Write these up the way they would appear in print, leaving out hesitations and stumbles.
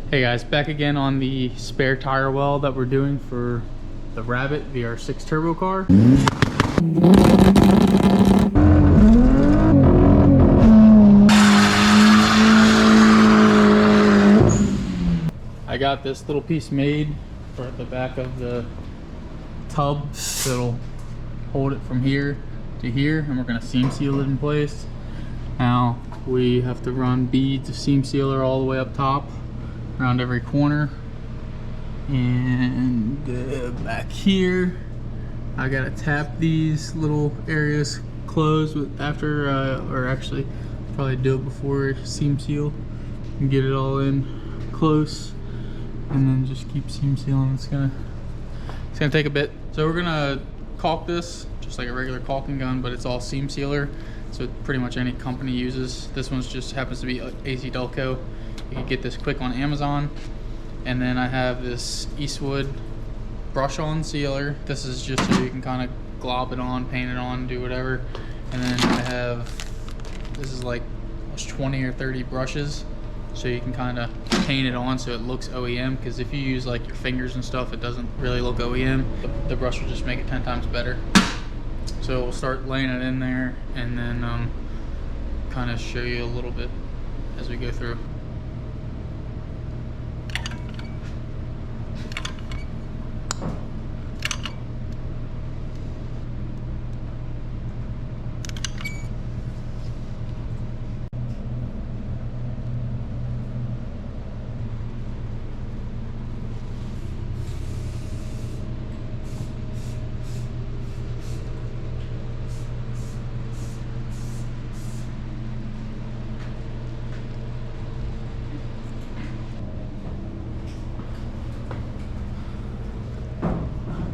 Hey guys, back again on the spare tire well that we're doing for the RABBIIT VR6 turbo car. I got this little piece made for the back of the tub that'll hold it from here to here, and we're gonna seam seal it in place. Now we have to run beads of seam sealer all the way up top around every corner, and back here I gotta tap these little areas closed with after or actually probably do it before seam seal and get it all in close, and then just keep seam sealing. It's gonna take a bit. So we're gonna caulk this just like a regular caulking gun, but it's all seam sealer, so pretty much any company uses. This one's just happens to be AZ Delco. You can get this quick on Amazon. And then I have this Eastwood brush on sealer. This is just so you can kind of glob it on, paint it on, do whatever. And then I have, this is like almost 20 or 30 brushes, so you can kind of paint it on so it looks OEM, because if you use like your fingers and stuff, it doesn't really look OEM. The brush will just make it 10 times better. So we'll start laying it in there, and then kind of show you a little bit as we go through.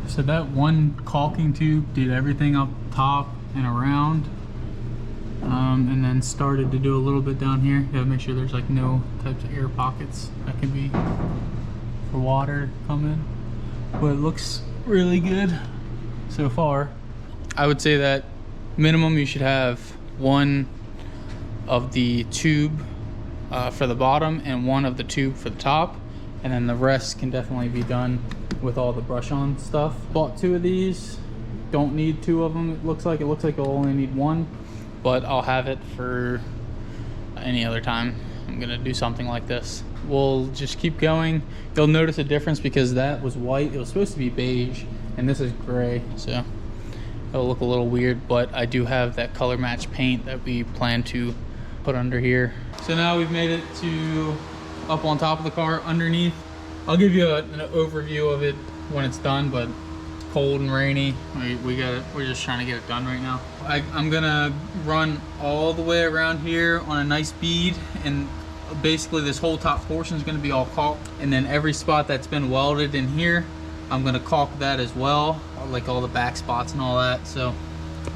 So that one caulking tube did everything up top and around, and then started to do a little bit down here. You gotta make sure there's like no types of air pockets that can be for water to come in. But it looks really good so far. I would say that minimum you should have one of the tube for the bottom and one of the tube for the top, and then the rest can definitely be done with all the brush on stuff. Bought 2 of these. Don't need 2 of them. It looks like I'll only need 1, but I'll have it for any other time I'm gonna do something like this. We'll just keep going. You'll notice a difference because that was white. It was supposed to be beige, and this is gray, so it'll look a little weird, but I do have that color match paint that we plan to put under here. So now we've made it to up on top of the car underneath. I'll give you an overview of it when it's done, but it's cold and rainy. We're just trying to get it done right now. I'm gonna run all the way around here on a nice bead, and basically this whole top portion is gonna be all caulked, and then every spot that's been welded in here, I'm gonna caulk that as well, like all the back spots and all that. So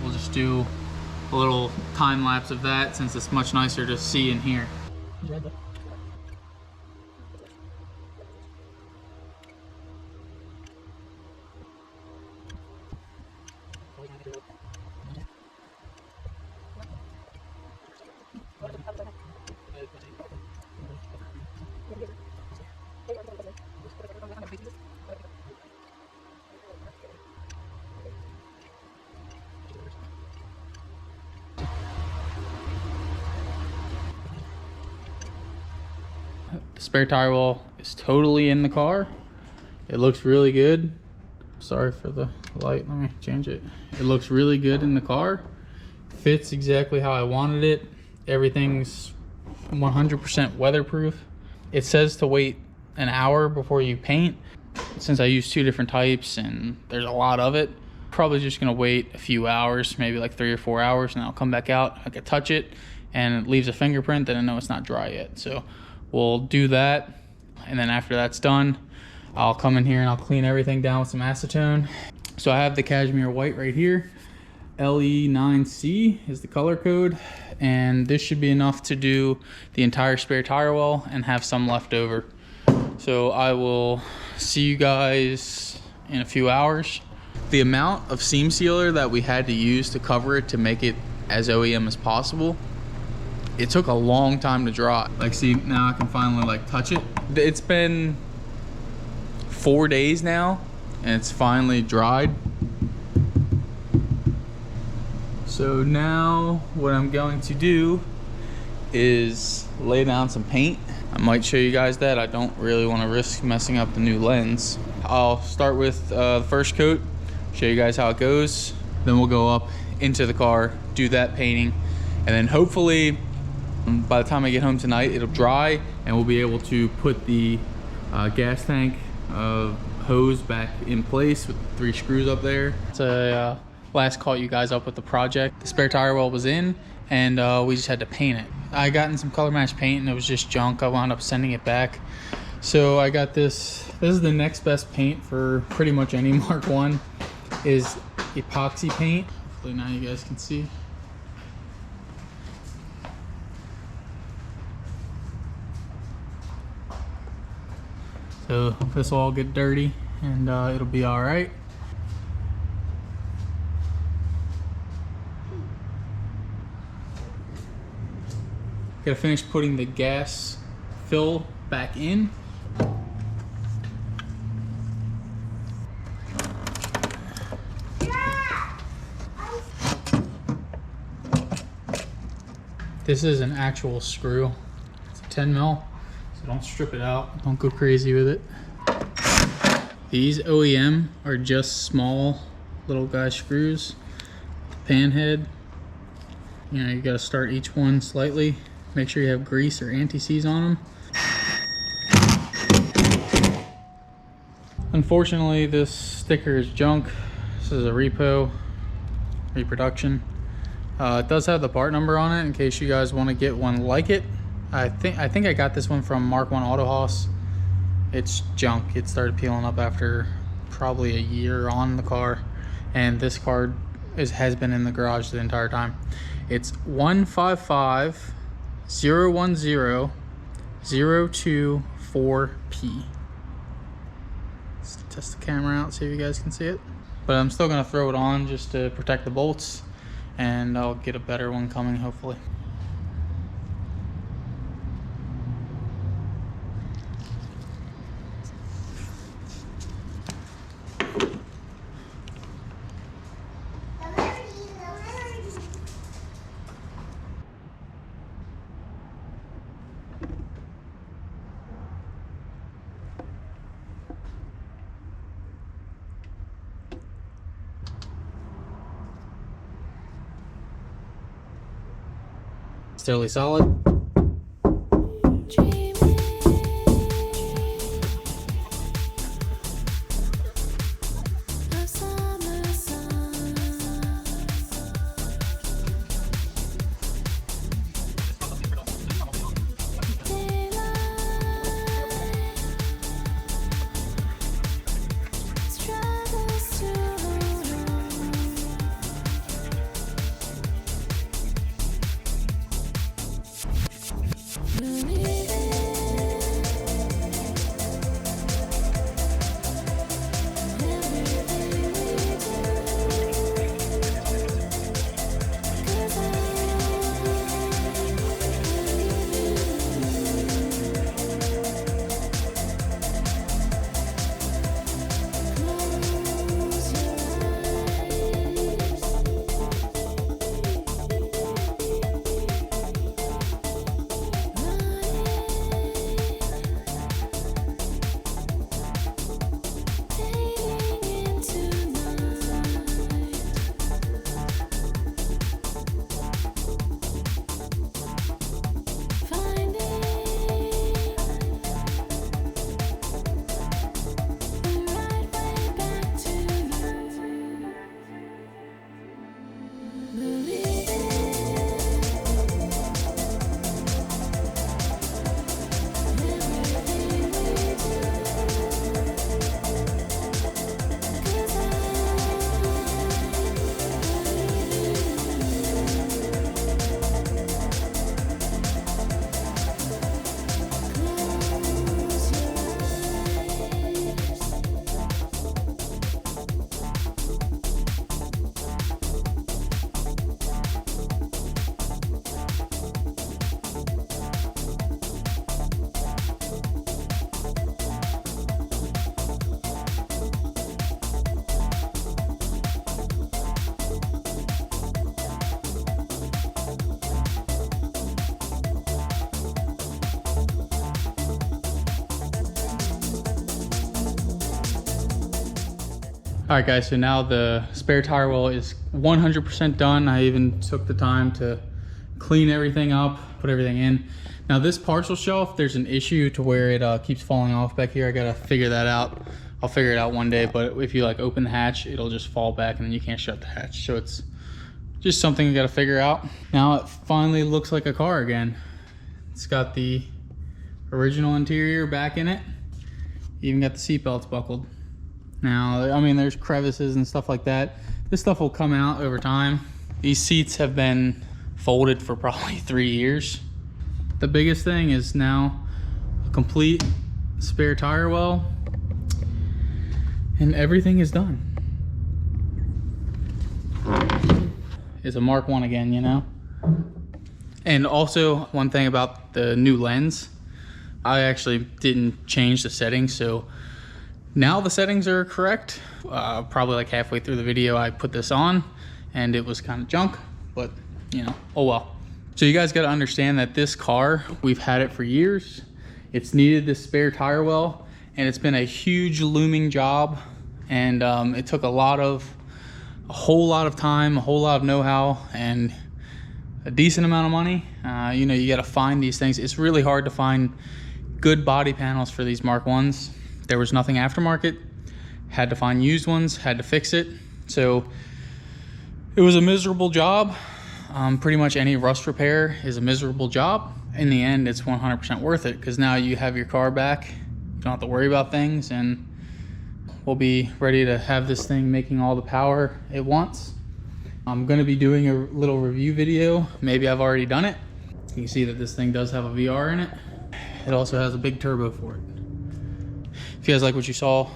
we'll just do a little time lapse of that, since it's much nicer to see in here. The spare tire wall is totally in the car. It looks really good. Sorry for the light, let me change it. It looks really good in the car. Fits exactly how I wanted it. Everything's 100% weatherproof. It says to wait an hour before you paint. Since I use 2 different types and there's a lot of it, probably just gonna wait a few hours, maybe like 3 or 4 hours, and I'll come back out. I can touch it and it leaves a fingerprint, then I know it's not dry yet. So we'll do that, and then after that's done, I'll come in here and I'll clean everything down with some acetone. So I have the cashmere white right here. LE9C is the color code, and this should be enough to do the entire spare tire well and have some left over. So I will see you guys in a few hours. The amount of seam sealer that we had to use to cover it to make it as OEM as possible it took a long time to dry. Like, see, now I can finally like touch it. It's been 4 days now and it's finally dried. So now what I'm going to do is lay down some paint. I might show you guys that. I don't really want to risk messing up the new lens. I'll start with the first coat, show you guys how it goes. Then we'll go up into the car, do that painting, and then hopefully by the time I get home tonight, it'll dry and we'll be able to put the gas tank hose back in place with the 3 screws up there. It's a last caught you guys up with the project. The spare tire well was in and we just had to paint it. I got in some color match paint and it was just junk. I wound up sending it back. So I got this. This is the next best paint for pretty much any Mark 1 is epoxy paint. Hopefully now you guys can see. So this will all get dirty and it'll be all right. Gotta finish putting the gas fill back in. This is an actual screw. It's a 10 mil, so don't strip it out. Don't go crazy with it. These OEM are just small little guy screws. Pan head. You know, you gotta start each one slightly. Make sure you have grease or anti-seize on them. Unfortunately, this sticker is junk. This is a reproduction. It does have the part number on it in case you guys want to get one like it. I think I got this one from Mark 1 Auto Haus. It's junk. It started peeling up after probably a year on the car, and this card has been in the garage the entire time. It's 1550100224P. Let's test the camera out, see if you guys can see it. But I'm still gonna throw it on just to protect the bolts, and I'll get a better one coming hopefully. Fairly solid. All right guys, so now the spare tire well is 100% done. I even took the time to clean everything up, put everything in. Now this partial shelf, there's an issue to where it keeps falling off back here. I gotta figure that out. I'll figure it out one day, but if you like open the hatch, it'll just fall back and then you can't shut the hatch. So it's just something you gotta figure out. Now it finally looks like a car again. It's got the original interior back in it. Even got the seat belts buckled. Now, I mean, there's crevices and stuff like that. This stuff will come out over time. These seats have been folded for probably 3 years. The biggest thing is now a complete spare tire well, and everything is done. It's a Mark 1 again, you know? And also, one thing about the new lens, I actually didn't change the settings, so now the settings are correct. Probably like halfway through the video I put this on and it was kind of junk, but you know, oh well. So you guys got to understand that this car, we've had it for years. It's needed this spare tire well, and it's been a huge looming job, and it took a whole lot of time, a whole lot of know-how, and a decent amount of money. You know, you got to find these things. It's really hard to find good body panels for these Mark 1s. There was nothing aftermarket, had to find used ones, had to fix it. So it was a miserable job. Pretty much any rust repair is a miserable job. In the end, it's 100% worth it because now you have your car back. You don't have to worry about things, and we'll be ready to have this thing making all the power it wants. I'm gonna be doing a little review video. Maybe I've already done it. You can see that this thing does have a VR in it. It also has a big turbo for it. If you guys like what you saw,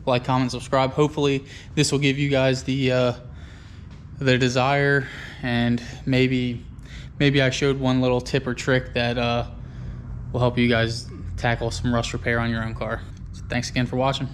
like, comment, subscribe. Hopefully this will give you guys the desire, and maybe I showed one little tip or trick that will help you guys tackle some rust repair on your own car. So thanks again for watching.